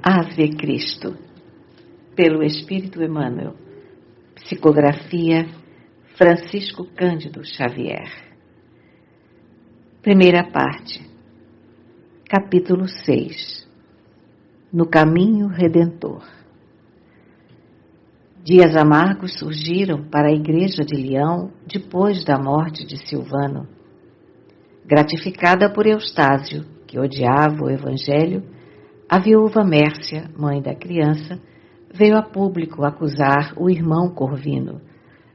Ave Cristo, pelo Espírito Emmanuel. Psicografia Francisco Cândido Xavier. Primeira parte. Capítulo 6. No caminho redentor. Dias amargos surgiram para a Igreja de Leão depois da morte de Silvano. Gratificada por Eustásio, que odiava o Evangelho, a viúva Mércia, mãe da criança, veio a público acusar o irmão Corvino,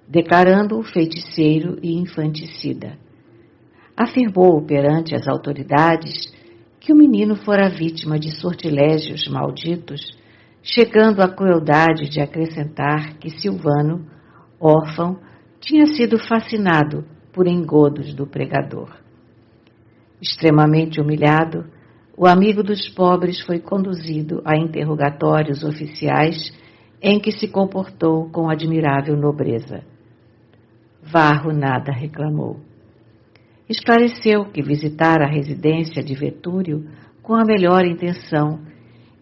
declarando-o feiticeiro e infanticida. Afirmou perante as autoridades que o menino fora vítima de sortilégios malditos, chegando à crueldade de acrescentar que Silvano, órfão, tinha sido fascinado por engodos do pregador. Extremamente humilhado, o amigo dos pobres foi conduzido a interrogatórios oficiais em que se comportou com admirável nobreza. Varro nada reclamou. Esclareceu que visitara a residência de Vetúrio com a melhor intenção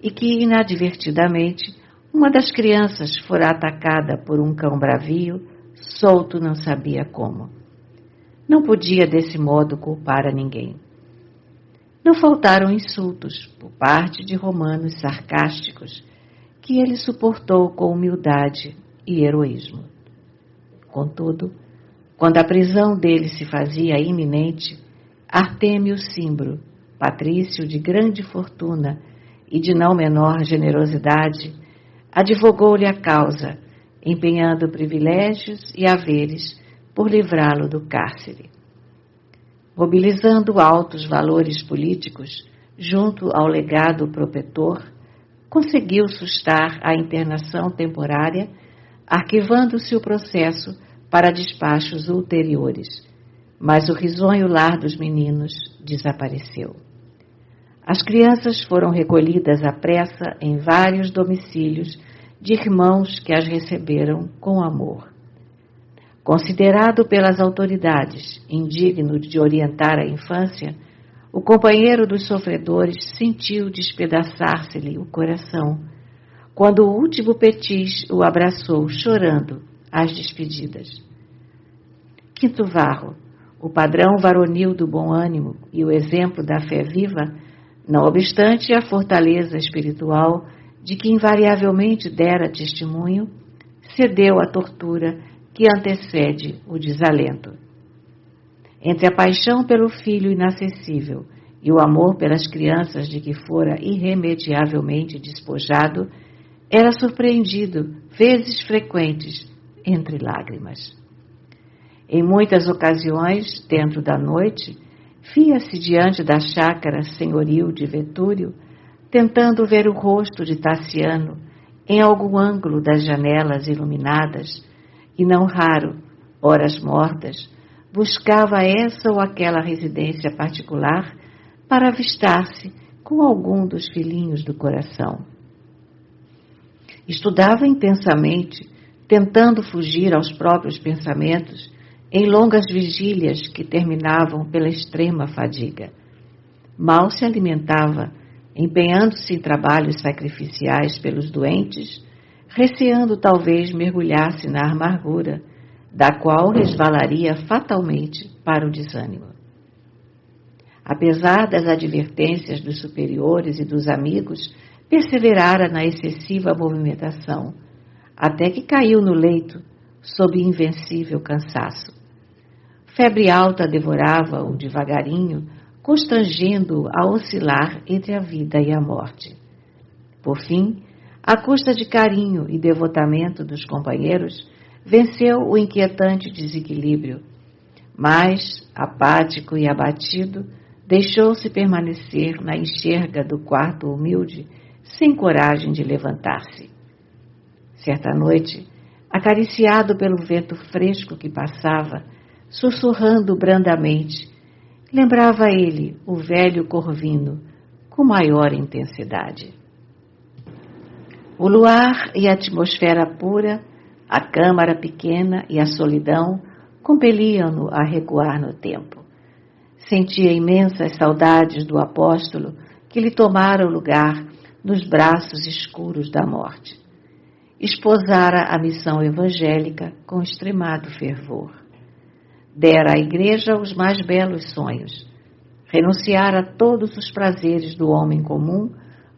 e que, inadvertidamente, uma das crianças fora atacada por um cão bravio, solto não sabia como. Não podia, desse modo, culpar a ninguém. Não faltaram insultos por parte de romanos sarcásticos, que ele suportou com humildade e heroísmo. Contudo, quando a prisão dele se fazia iminente, Artêmio Cimbro, patrício de grande fortuna e de não menor generosidade, advogou-lhe a causa, empenhando privilégios e haveres por livrá-lo do cárcere. Mobilizando altos valores políticos junto ao legado protetor, conseguiu sustar a internação temporária, arquivando-se o processo para despachos ulteriores, mas o risonho lar dos meninos desapareceu. As crianças foram recolhidas à pressa em vários domicílios de irmãos que as receberam com amor. Considerado pelas autoridades indigno de orientar a infância, o companheiro dos sofredores sentiu despedaçar-se-lhe o coração, quando o último petis o abraçou, chorando, às despedidas. Quinto Varro, o padrão varonil do bom ânimo e o exemplo da fé viva, não obstante a fortaleza espiritual de que invariavelmente dera testemunho, cedeu à tortura que antecede o desalento. Entre a paixão pelo filho inacessível e o amor pelas crianças de que fora irremediavelmente despojado, era surpreendido, vezes frequentes, entre lágrimas. Em muitas ocasiões, dentro da noite, via-se diante da chácara senhoril de Vetúrio, tentando ver o rosto de Tassiano em algum ângulo das janelas iluminadas, e não raro, horas mortas, buscava essa ou aquela residência particular para avistar-se com algum dos filhinhos do coração. Estudava intensamente, tentando fugir aos próprios pensamentos, em longas vigílias que terminavam pela extrema fadiga. Mal se alimentava, empenhando-se em trabalhos sacrificiais pelos doentes, receando talvez mergulhar-se na amargura, da qual resvalaria fatalmente para o desânimo. Apesar das advertências dos superiores e dos amigos, perseverara na excessiva movimentação, até que caiu no leito, sob invencível cansaço. Febre alta devorava-o devagarinho, constrangendo-o a oscilar entre a vida e a morte. Por fim, à custa de carinho e devotamento dos companheiros, venceu o inquietante desequilíbrio, mas, apático e abatido, deixou-se permanecer na enxerga do quarto humilde, sem coragem de levantar-se. Certa noite, acariciado pelo vento fresco que passava, sussurrando brandamente, lembrava ele o velho Corvino com maior intensidade. O luar e a atmosfera pura, a câmara pequena e a solidão compeliam-no a recuar no tempo. Sentia imensas saudades do apóstolo que lhe tomara o lugar nos braços escuros da morte. Esposara a missão evangélica com extremado fervor. Dera à Igreja os mais belos sonhos. Renunciara a todos os prazeres do homem comum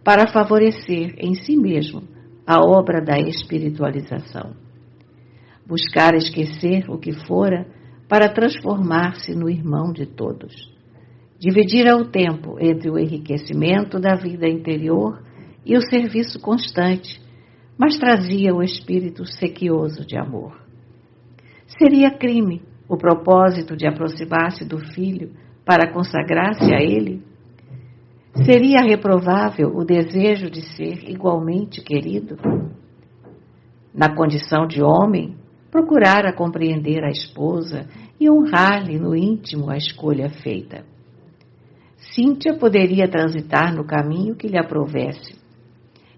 para favorecer em si mesmo a obra da espiritualização. Buscara esquecer o que fora para transformar-se no irmão de todos. Dividira o tempo entre o enriquecimento da vida interior e o serviço constante, mas trazia o espírito sequioso de amor. Seria crime o propósito de aproximar-se do Filho para consagrar-se a Ele? Seria reprovável o desejo de ser igualmente querido? Na condição de homem, procurara compreender a esposa e honrar-lhe no íntimo a escolha feita. Cíntia poderia transitar no caminho que lhe aprovesse.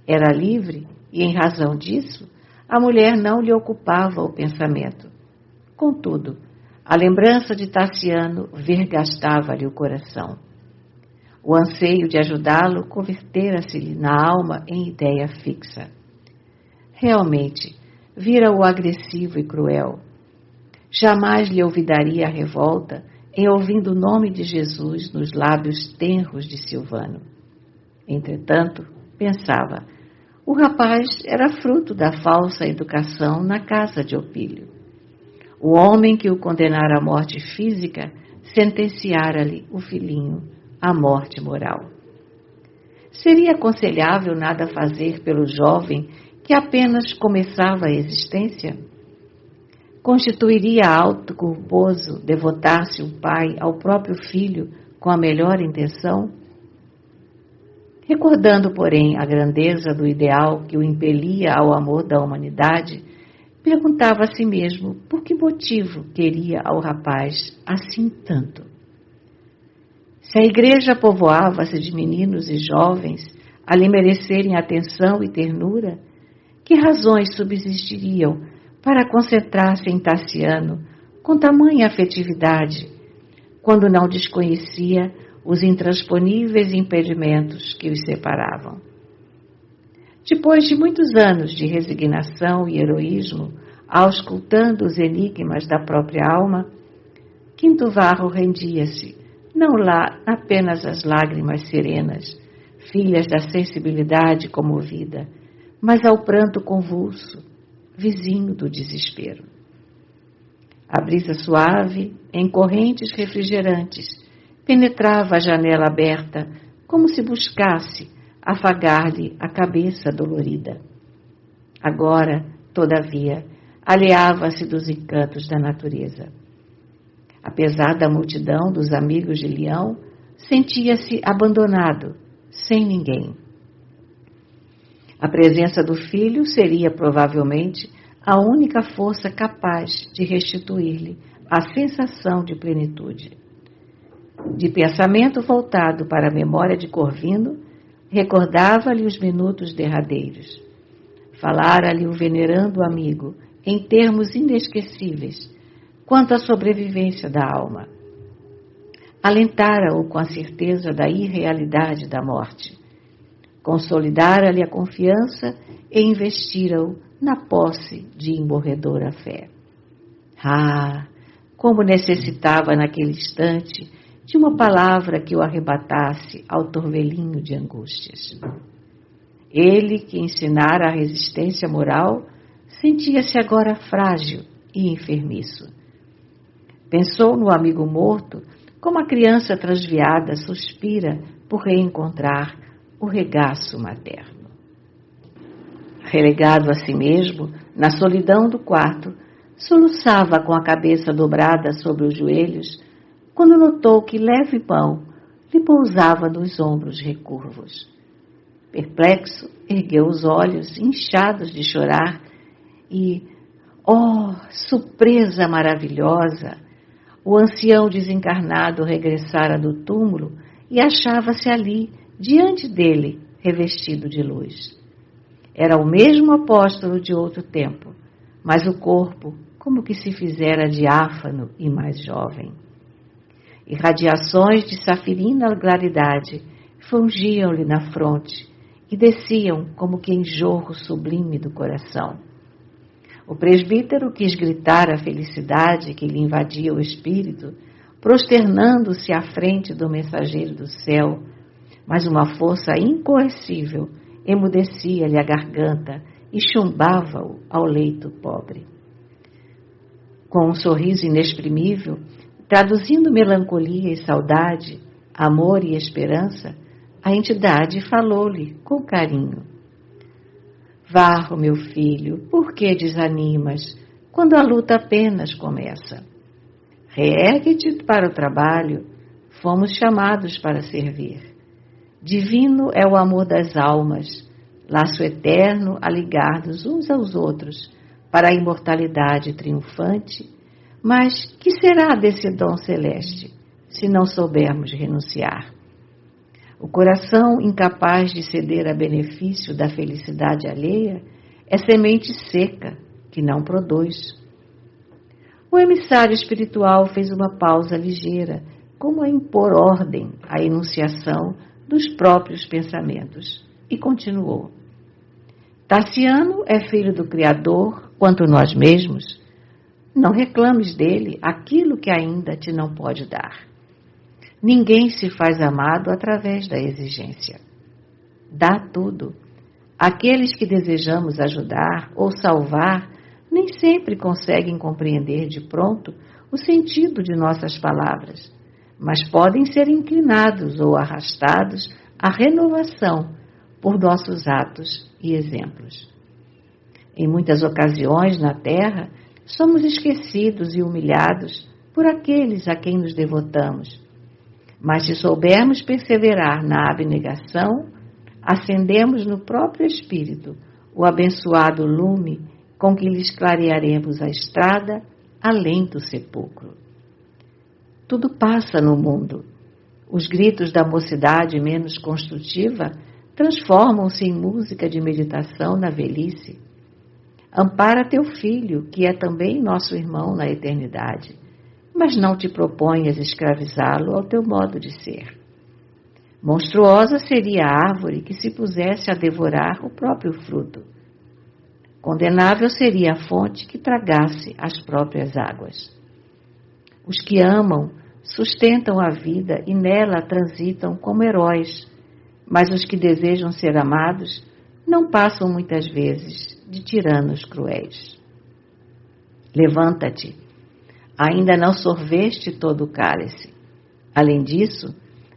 Era livre e, em razão disso, a mulher não lhe ocupava o pensamento. Contudo, a lembrança de Tassiano vergastava-lhe o coração. O anseio de ajudá-lo convertera-se-lhe na alma em ideia fixa. Realmente, vira-o agressivo e cruel. Jamais lhe olvidaria a revolta em ouvindo o nome de Jesus nos lábios tenros de Silvano. Entretanto, pensava, o rapaz era fruto da falsa educação na casa de Opílio. O homem que o condenara à morte física sentenciara-lhe o filhinho à morte moral. Seria aconselhável nada fazer pelo jovem que apenas começava a existência? Constituiria auto culposo devotar-se o pai ao próprio filho com a melhor intenção? Recordando, porém, a grandeza do ideal que o impelia ao amor da humanidade, perguntava a si mesmo por que motivo queria ao rapaz assim tanto. Se a Igreja povoava-se de meninos e jovens a lhe merecerem atenção e ternura, que razões subsistiriam para concentrar-se em Tassiano com tamanha afetividade, quando não desconhecia os intransponíveis impedimentos que os separavam? Depois de muitos anos de resignação e heroísmo, auscultando os enigmas da própria alma, Quinto Varro rendia-se, não lá apenas às lágrimas serenas, filhas da sensibilidade comovida, mas ao pranto convulso, vizinho do desespero. A brisa suave, em correntes refrigerantes, penetrava a janela aberta, como se buscasse afagar-lhe a cabeça dolorida. Agora, todavia, alheava-se dos encantos da natureza. Apesar da multidão dos amigos de Leão, sentia-se abandonado, sem ninguém. A presença do filho seria provavelmente a única força capaz de restituir-lhe a sensação de plenitude. De pensamento voltado para a memória de Corvino, recordava-lhe os minutos derradeiros. Falara-lhe o venerando amigo, em termos inesquecíveis, quanto à sobrevivência da alma. Alentara-o com a certeza da irrealidade da morte. Consolidara-lhe a confiança e investira-o na posse de imorredora fé. Ah, como necessitava naquele instante de uma palavra que o arrebatasse ao torvelinho de angústias. Ele, que ensinara a resistência moral, sentia-se agora frágil e enfermiço. Pensou no amigo morto, como a criança transviada suspira por reencontrar o regaço materno. Relegado a si mesmo, na solidão do quarto, soluçava com a cabeça dobrada sobre os joelhos, quando notou que leve mão lhe pousava nos ombros recurvos. Perplexo, ergueu os olhos, inchados de chorar, e, oh, surpresa maravilhosa! O ancião desencarnado regressara do túmulo e achava-se ali, diante dele, revestido de luz. Era o mesmo apóstolo de outro tempo, mas o corpo como que se fizera diáfano e mais jovem. Irradiações de safirina claridade fungiam-lhe na fronte e desciam como que em jorro sublime do coração. O presbítero quis gritar a felicidade que lhe invadia o espírito, prosternando-se à frente do mensageiro do céu, mas uma força incoercível emudecia-lhe a garganta e chumbava-o ao leito pobre. Com um sorriso inexprimível, traduzindo melancolia e saudade, amor e esperança, a entidade falou-lhe com carinho. Varro, meu filho, por que desanimas quando a luta apenas começa? Reergue-te para o trabalho, fomos chamados para servir. Divino é o amor das almas, laço eterno a ligar-nos uns aos outros para a imortalidade triunfante, mas que será desse dom celeste, se não soubermos renunciar? O coração incapaz de ceder a benefício da felicidade alheia é semente seca, que não produz. O emissário espiritual fez uma pausa ligeira, como a impor ordem à enunciação dos próprios pensamentos, e continuou. Tassiano é filho do Criador, quanto nós mesmos. Não reclames dele aquilo que ainda te não pode dar. Ninguém se faz amado através da exigência. Dá tudo. Aqueles que desejamos ajudar ou salvar nem sempre conseguem compreender de pronto o sentido de nossas palavras, mas podem ser inclinados ou arrastados à renovação por nossos atos e exemplos. Em muitas ocasiões na Terra, somos esquecidos e humilhados por aqueles a quem nos devotamos. Mas se soubermos perseverar na abnegação, acendemos no próprio Espírito o abençoado lume com que lhes clarearemos a estrada além do sepulcro. Tudo passa no mundo. Os gritos da mocidade menos construtiva transformam-se em música de meditação na velhice. Ampara teu filho, que é também nosso irmão na eternidade, mas não te proponhas escravizá-lo ao teu modo de ser. Monstruosa seria a árvore que se pusesse a devorar o próprio fruto. Condenável seria a fonte que tragasse as próprias águas. Os que amam sustentam a vida e nela transitam como heróis, mas os que desejam ser amados não passam muitas vezes de tiranos cruéis. Levanta-te, ainda não sorveste todo o cálice. Além disso,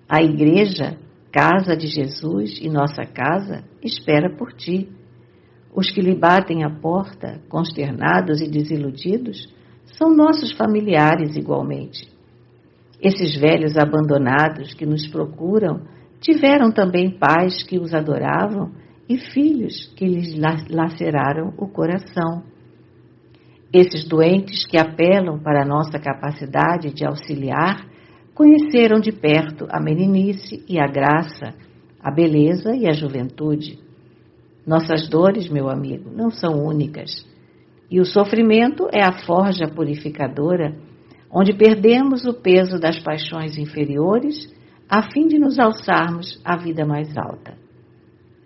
a igreja, casa de Jesus e nossa casa, espera por ti. Os que lhe batem à porta, consternados e desiludidos, são nossos familiares igualmente. Esses velhos abandonados que nos procuram tiveram também pais que os adoravam e filhos que lhes laceraram o coração. Esses doentes que apelam para a nossa capacidade de auxiliar conheceram de perto a meninice e a graça, a beleza e a juventude. Nossas dores, meu amigo, não são únicas. E o sofrimento é a forja purificadora, onde perdemos o peso das paixões inferiores a fim de nos alçarmos à vida mais alta.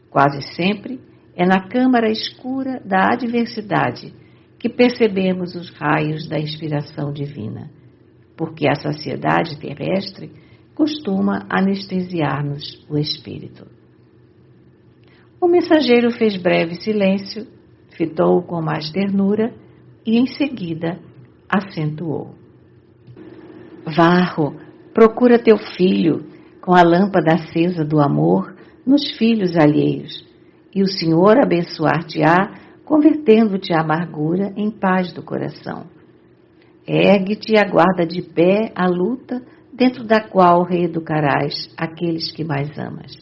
Quase sempre é na câmara escura da adversidade que percebemos os raios da inspiração divina, porque a saciedade terrestre costuma anestesiar-nos o espírito. O mensageiro fez breve silêncio, fitou-o com mais ternura e, em seguida, acentuou. Varro, procura teu filho com a lâmpada acesa do amor nos filhos alheios, e o Senhor abençoar-te-á, convertendo-te a amargura em paz do coração. Ergue-te e aguarda de pé a luta dentro da qual reeducarás aqueles que mais amas.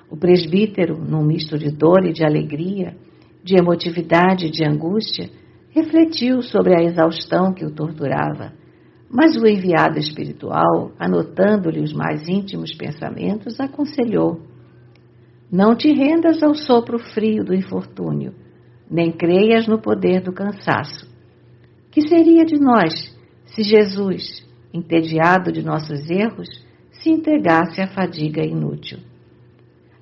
O presbítero, num misto de dor e de alegria, de emotividade e de angústia, refletiu sobre a exaustão que o torturava, mas o enviado espiritual, anotando-lhe os mais íntimos pensamentos, aconselhou: não te rendas ao sopro frio do infortúnio, nem creias no poder do cansaço. Que seria de nós se Jesus, entediado de nossos erros, se entregasse à fadiga inútil?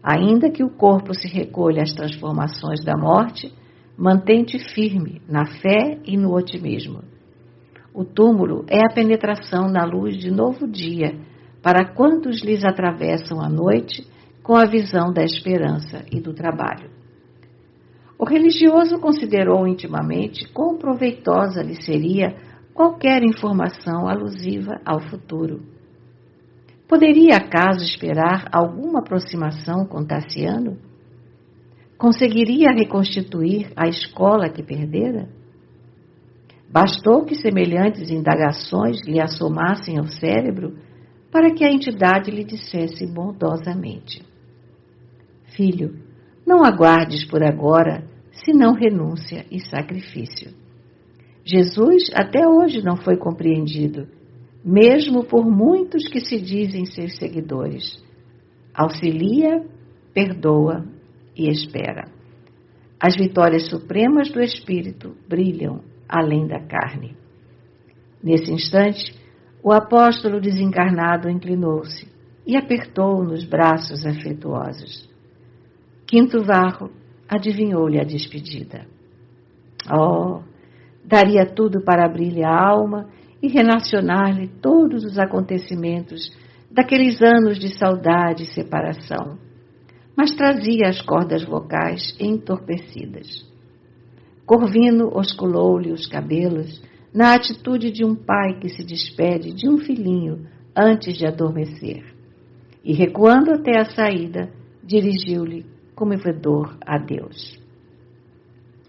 Ainda que o corpo se recolha às transformações da morte, mantém-te firme na fé e no otimismo. O túmulo é a penetração na luz de novo dia para quantos lhes atravessam a noite com a visão da esperança e do trabalho. O religioso considerou intimamente quão proveitosa lhe seria qualquer informação alusiva ao futuro. Poderia acaso esperar alguma aproximação com Tassiano? Conseguiria reconstituir a escola que perdera? Bastou que semelhantes indagações lhe assomassem ao cérebro para que a entidade lhe dissesse bondosamente: filho, não aguardes por agora, senão renúncia e sacrifício. Jesus até hoje não foi compreendido, mesmo por muitos que se dizem seus seguidores. Auxilia, perdoa e espera. As vitórias supremas do Espírito brilham além da carne. Nesse instante, o apóstolo desencarnado inclinou-se e apertou-o nos braços afetuosos. Quinto Varro adivinhou-lhe a despedida. Oh, daria tudo para abrir-lhe a alma e relacionar-lhe todos os acontecimentos daqueles anos de saudade e separação, mas trazia as cordas vocais entorpecidas. Corvino osculou-lhe os cabelos na atitude de um pai que se despede de um filhinho antes de adormecer, e recuando até a saída, dirigiu-lhe comovedor adeus.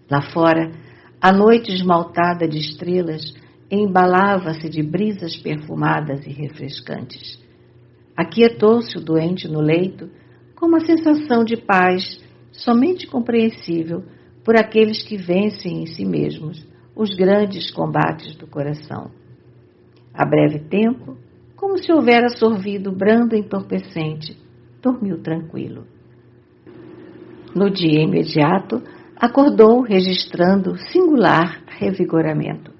Lá fora, a noite esmaltada de estrelas embalava-se de brisas perfumadas e refrescantes. Aquietou-se o doente no leito com uma sensação de paz somente compreensível por aqueles que vencem em si mesmos os grandes combates do coração. A breve tempo, como se houvera sorvido brando entorpecente, dormiu tranquilo. No dia imediato, acordou registrando singular revigoramento.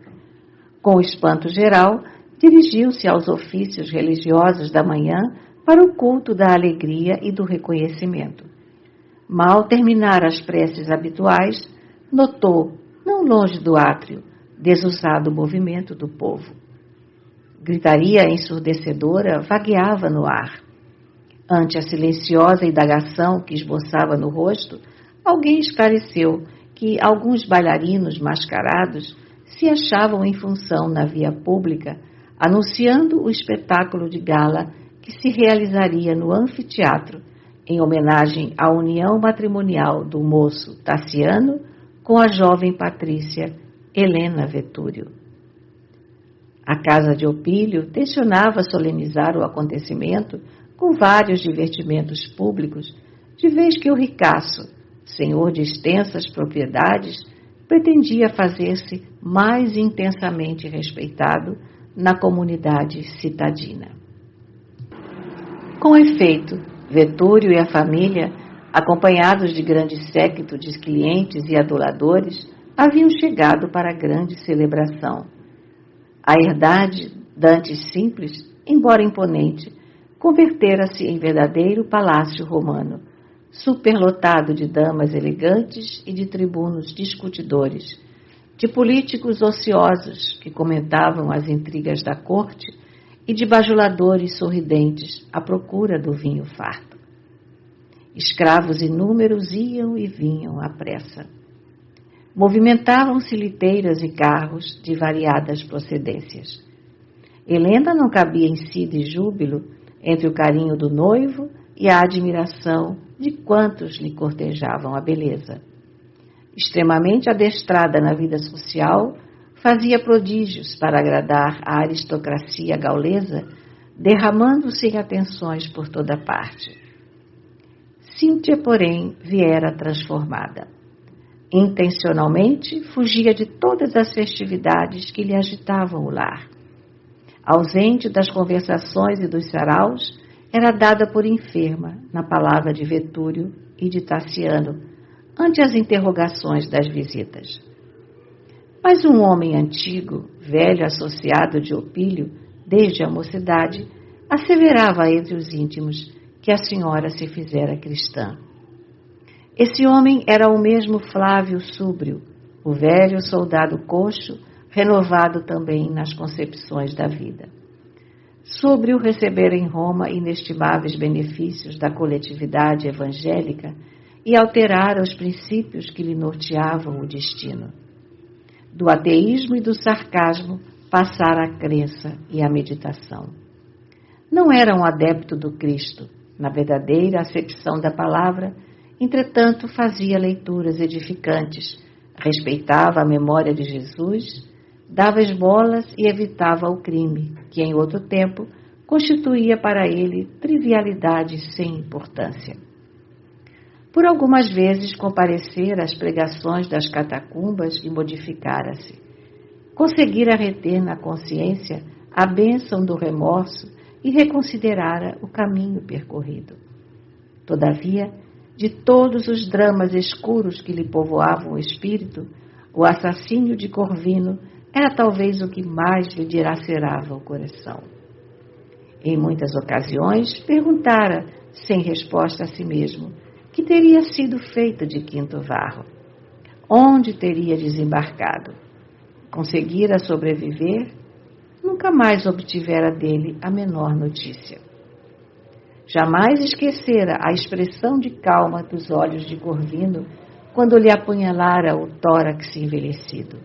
Com o espanto geral, dirigiu-se aos ofícios religiosos da manhã para o culto da alegria e do reconhecimento. Mal terminara as preces habituais, notou, não longe do átrio, desusado movimento do povo. Gritaria ensurdecedora vagueava no ar. Ante a silenciosa indagação que esboçava no rosto, alguém esclareceu que alguns bailarinos mascarados se achavam em função na via pública, anunciando o espetáculo de gala que se realizaria no anfiteatro, em homenagem à união matrimonial do moço Tassiano com a jovem patrícia Helena Vetúrio. A casa de Opílio tensionava solenizar o acontecimento com vários divertimentos públicos, de vez que o ricaço, senhor de extensas propriedades, pretendia fazer-se mais intensamente respeitado na comunidade citadina. Com efeito, Vetúrio e a família, acompanhados de grande séquito de clientes e aduladores, haviam chegado para a grande celebração. A herdade, dantes simples, embora imponente, convertera-se em verdadeiro palácio romano, superlotado de damas elegantes e de tribunos discutidores, de políticos ociosos que comentavam as intrigas da corte e de bajuladores sorridentes à procura do vinho farto. Escravos inúmeros iam e vinham à pressa. Movimentavam-se liteiras e carros de variadas procedências. Helena não cabia em si de júbilo entre o carinho do noivo e a admiração de quantos lhe cortejavam a beleza. Extremamente adestrada na vida social, fazia prodígios para agradar a aristocracia gaulesa, derramando-se em atenções por toda parte. Cíntia, porém, viera transformada. Intencionalmente, fugia de todas as festividades que lhe agitavam o lar. Ausente das conversações e dos saraus, era dada por enferma na palavra de Vetúrio e de Tassiano, ante as interrogações das visitas. Mas um homem antigo, velho associado de Opílio, desde a mocidade, asseverava entre os íntimos que a senhora se fizera cristã. Esse homem era o mesmo Flávio Súbrio, o velho soldado coxo, renovado também nas concepções da vida. Súbrio recebera em Roma inestimáveis benefícios da coletividade evangélica e alterara os princípios que lhe norteavam o destino. Do ateísmo e do sarcasmo passara a crença e a meditação. Não era um adepto do Cristo, na verdadeira acepção da palavra, entretanto fazia leituras edificantes, respeitava a memória de Jesus, dava esmolas e evitava o crime, que em outro tempo constituía para ele trivialidade sem importância. Por algumas vezes comparecera às pregações das catacumbas e modificara-se. Conseguira reter na consciência a bênção do remorso e reconsiderara o caminho percorrido. Todavia, de todos os dramas escuros que lhe povoavam o espírito, o assassínio de Corvino era talvez o que mais lhe dilacerava o coração. Em muitas ocasiões, perguntara, sem resposta a si mesmo, que teria sido feito de Quinto Varro. Onde teria desembarcado? Conseguira sobreviver? Nunca mais obtivera dele a menor notícia. Jamais esquecera a expressão de calma dos olhos de Corvino quando lhe apunhalara o tórax envelhecido.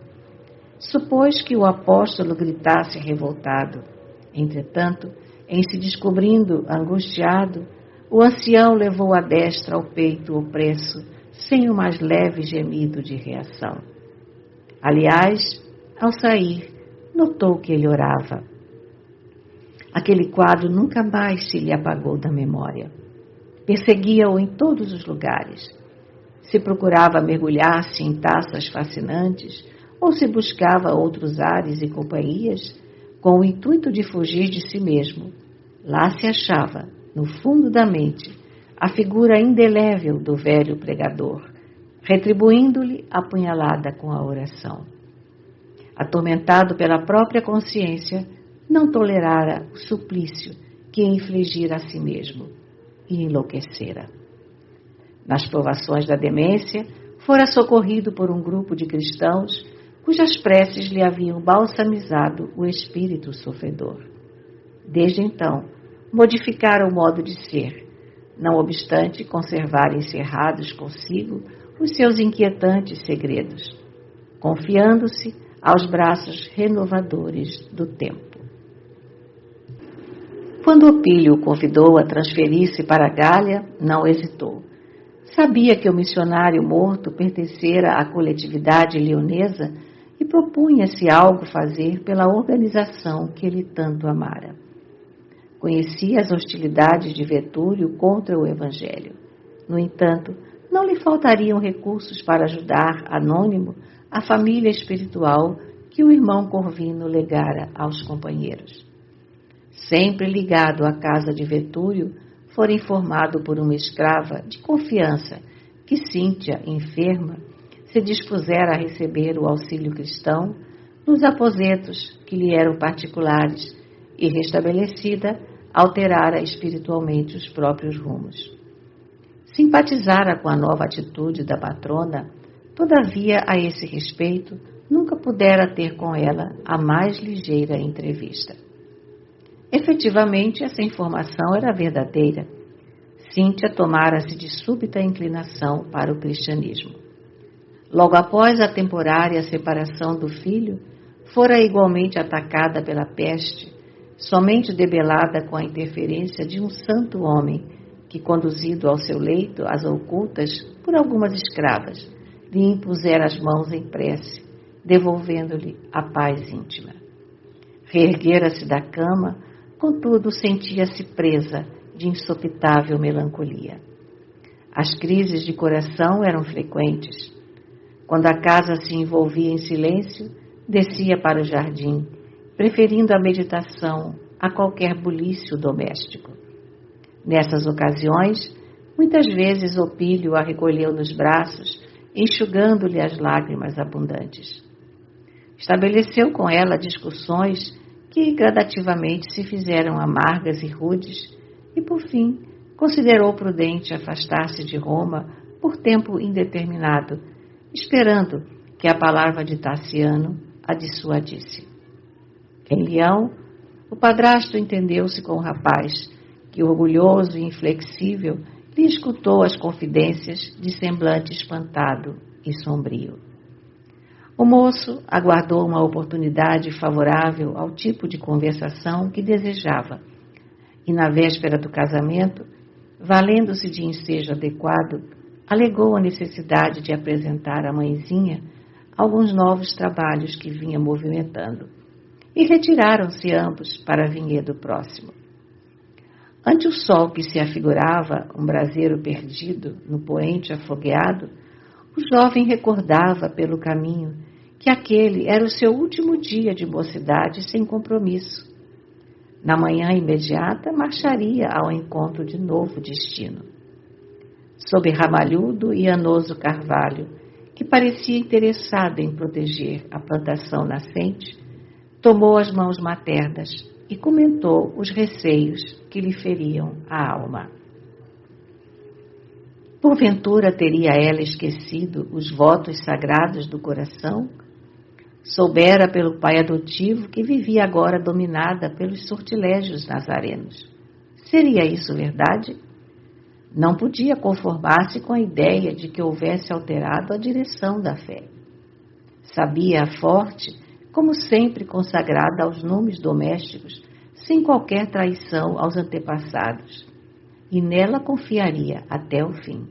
Supôs que o apóstolo gritasse revoltado. Entretanto, em se descobrindo angustiado, o ancião levou a destra ao peito opresso, sem o mais leve gemido de reação. Aliás, ao sair, notou que ele orava. Aquele quadro nunca mais se lhe apagou da memória. Perseguia-o em todos os lugares. Se procurava mergulhar-se em taças fascinantes, ou se buscava outros ares e companhias, com o intuito de fugir de si mesmo, lá se achava, no fundo da mente, a figura indelével do velho pregador, retribuindo-lhe a punhalada com a oração. Atormentado pela própria consciência, não tolerara o suplício que infligira a si mesmo e enlouquecera. Nas provações da demência, fora socorrido por um grupo de cristãos cujas preces lhe haviam balsamizado o espírito sofredor. Desde então, modificara o modo de ser, não obstante conservar encerrados consigo os seus inquietantes segredos, confiando-se aos braços renovadores do tempo. Quando Opílio o convidou a transferir-se para Gália, não hesitou. Sabia que o missionário morto pertencera à coletividade leonesa e propunha-se algo fazer pela organização que ele tanto amara. Conhecia as hostilidades de Vetúlio contra o Evangelho. No entanto, não lhe faltariam recursos para ajudar, anônimo, a família espiritual que o irmão Corvino legara aos companheiros. Sempre ligado à casa de Vetúlio, fora informado por uma escrava de confiança que Cíntia, enferma, se dispusera a receber o auxílio cristão nos aposentos que lhe eram particulares e, restabelecida, alterara espiritualmente os próprios rumos. Simpatizara com a nova atitude da patrona, todavia, a esse respeito, nunca pudera ter com ela a mais ligeira entrevista. Efetivamente, essa informação era verdadeira. Cíntia tomara-se de súbita inclinação para o cristianismo. Logo após a temporária separação do filho, fora igualmente atacada pela peste, somente debelada com a interferência de um santo homem que, conduzido ao seu leito às ocultas por algumas escravas, lhe impusera as mãos em prece, devolvendo-lhe a paz íntima. Reerguera-se da cama, contudo sentia-se presa de insopitável melancolia. As crises de coração eram frequentes. Quando a casa se envolvia em silêncio, descia para o jardim, preferindo a meditação a qualquer bulício doméstico. Nessas ocasiões, muitas vezes Opílio a recolheu nos braços, enxugando-lhe as lágrimas abundantes. Estabeleceu com ela discussões que gradativamente se fizeram amargas e rudes e, por fim, considerou prudente afastar-se de Roma por tempo indeterminado, esperando que a palavra de Tassiano a dissuadisse. Em Leão, o padrasto entendeu-se com o rapaz, que, orgulhoso e inflexível, lhe escutou as confidências de semblante espantado e sombrio. O moço aguardou uma oportunidade favorável ao tipo de conversação que desejava, e na véspera do casamento, valendo-se de ensejo adequado, alegou a necessidade de apresentar à mãezinha alguns novos trabalhos que vinha movimentando, e retiraram-se ambos para vinhedo próximo. Ante o sol que se afigurava um braseiro perdido no poente afogueado, o jovem recordava pelo caminho que aquele era o seu último dia de mocidade sem compromisso. Na manhã imediata marcharia ao encontro de novo destino. Sob ramalhudo e anoso carvalho, que parecia interessado em proteger a plantação nascente, tomou as mãos maternas e comentou os receios que lhe feriam a alma. Porventura teria ela esquecido os votos sagrados do coração? Soubera pelo pai adotivo que vivia agora dominada pelos sortilégios nazarenos. Seria isso verdade? Não podia conformar-se com a ideia de que houvesse alterado a direção da fé. Sabia-a forte, como sempre consagrada aos nomes domésticos, sem qualquer traição aos antepassados, e nela confiaria até o fim.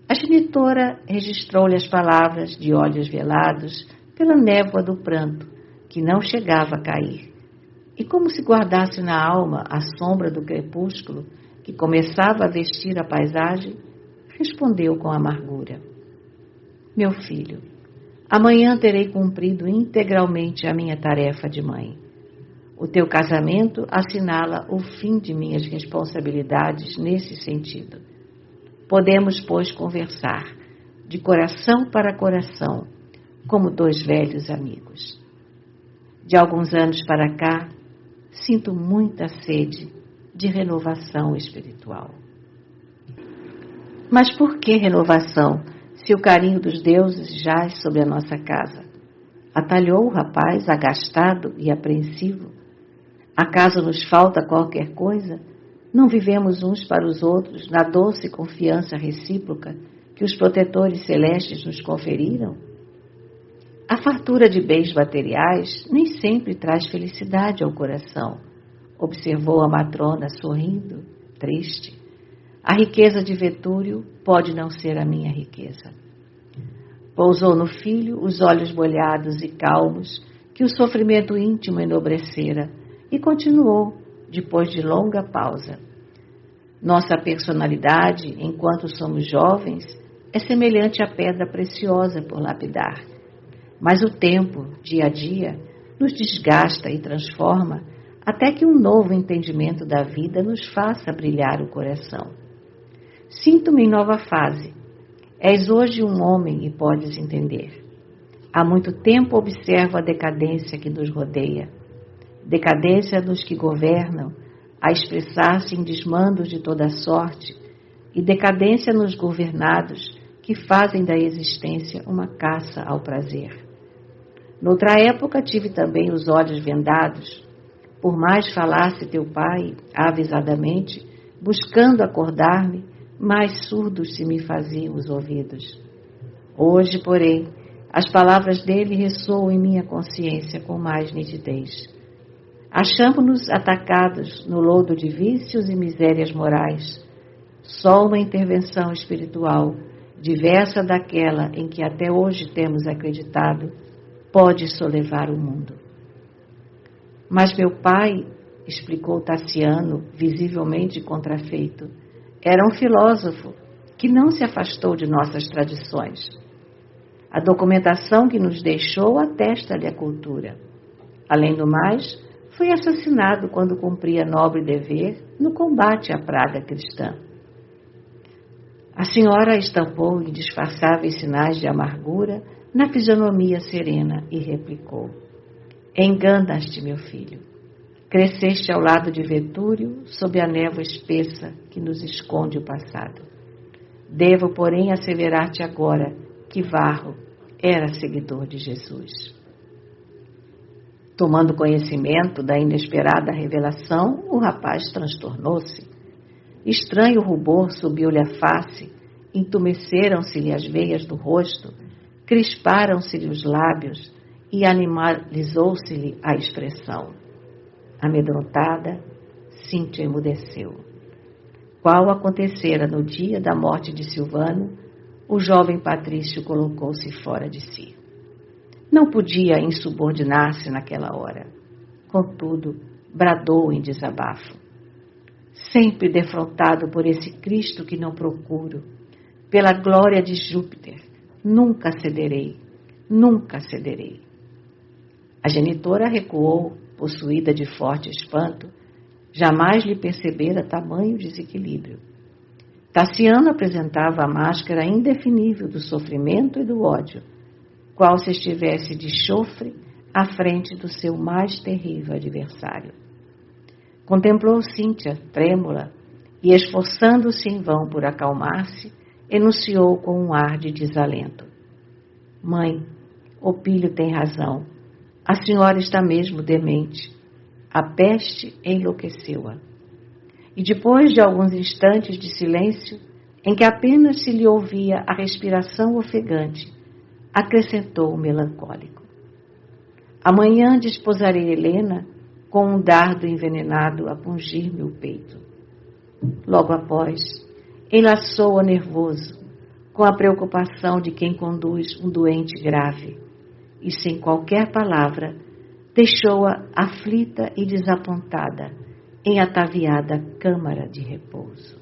A genitora registrou-lhe as palavras de olhos velados pela névoa do pranto, que não chegava a cair, e como se guardasse na alma a sombra do crepúsculo que começava a vestir a paisagem, respondeu com amargura: Meu filho, amanhã terei cumprido integralmente a minha tarefa de mãe. O teu casamento assinala o fim de minhas responsabilidades nesse sentido. Podemos, pois, conversar, de coração para coração, como dois velhos amigos. De alguns anos para cá, sinto muita sede de renovação espiritual. Mas por que renovação, se o carinho dos deuses jaz sobre a nossa casa? Atalhou o rapaz, agastado e apreensivo. Acaso nos falta qualquer coisa? Não vivemos uns para os outros na doce confiança recíproca que os protetores celestes nos conferiram? A fartura de bens materiais nem sempre traz felicidade ao coração, observou a matrona sorrindo, triste. A riqueza de Vetúrio pode não ser a minha riqueza. Pousou no filho os olhos molhados e calmos que o sofrimento íntimo enobrecera e continuou, depois de longa pausa. Nossa personalidade, enquanto somos jovens, é semelhante à pedra preciosa por lapidar. Mas o tempo, dia a dia, nos desgasta e transforma até que um novo entendimento da vida nos faça brilhar o coração. Sinto-me em nova fase. És hoje um homem e podes entender. Há muito tempo observo a decadência que nos rodeia. Decadência dos que governam, a expressar-se em desmandos de toda sorte, e decadência nos governados, que fazem da existência uma caça ao prazer. Noutra época tive também os olhos vendados. Por mais falasse teu pai, avisadamente, buscando acordar-me, mais surdos se me faziam os ouvidos. Hoje, porém, as palavras dele ressoam em minha consciência com mais nitidez. Achamo-nos atacados no lodo de vícios e misérias morais. Só uma intervenção espiritual, diversa daquela em que até hoje temos acreditado, pode solevar o mundo. Mas meu pai, explicou Tassiano, visivelmente contrafeito, era um filósofo que não se afastou de nossas tradições. A documentação que nos deixou atesta-lhe a cultura. Além do mais, foi assassinado quando cumpria nobre dever no combate à praga cristã. A senhora estampou indisfarçáveis sinais de amargura na fisionomia serena e replicou: Enganas-te, meu filho. Cresceste ao lado de Vetúrio, sob a névoa espessa que nos esconde o passado. Devo, porém, asseverar-te agora que Varro era seguidor de Jesus. Tomando conhecimento da inesperada revelação, o rapaz transtornou-se. Estranho rubor subiu-lhe a face, entumeceram-se-lhe as veias do rosto, crisparam-se-lhe os lábios e animalizou-se-lhe a expressão. Amedrontada, Cíntia emudeceu. Qual acontecera no dia da morte de Silvano, o jovem patrício colocou-se fora de si. Não podia insubordinar-se naquela hora. Contudo, bradou em desabafo. Sempre defrontado por esse Cristo que não procuro, pela glória de Júpiter, nunca cederei, nunca cederei. A genitora recuou, possuída de forte espanto, jamais lhe percebera tamanho desequilíbrio. Tassiano apresentava a máscara indefinível do sofrimento e do ódio, qual se estivesse de chofre à frente do seu mais terrível adversário. Contemplou Cíntia, trêmula, e, esforçando-se em vão por acalmar-se, enunciou com um ar de desalento. Mãe, Opílio tem razão. A senhora está mesmo demente. A peste enlouqueceu-a. E depois de alguns instantes de silêncio, em que apenas se lhe ouvia a respiração ofegante, acrescentou melancólico. Amanhã desposarei Helena com um dardo envenenado a pungir-me o peito. Logo após, enlaçou-a nervoso, com a preocupação de quem conduz um doente grave, e sem qualquer palavra, deixou-a aflita e desapontada em ataviada câmara de repouso.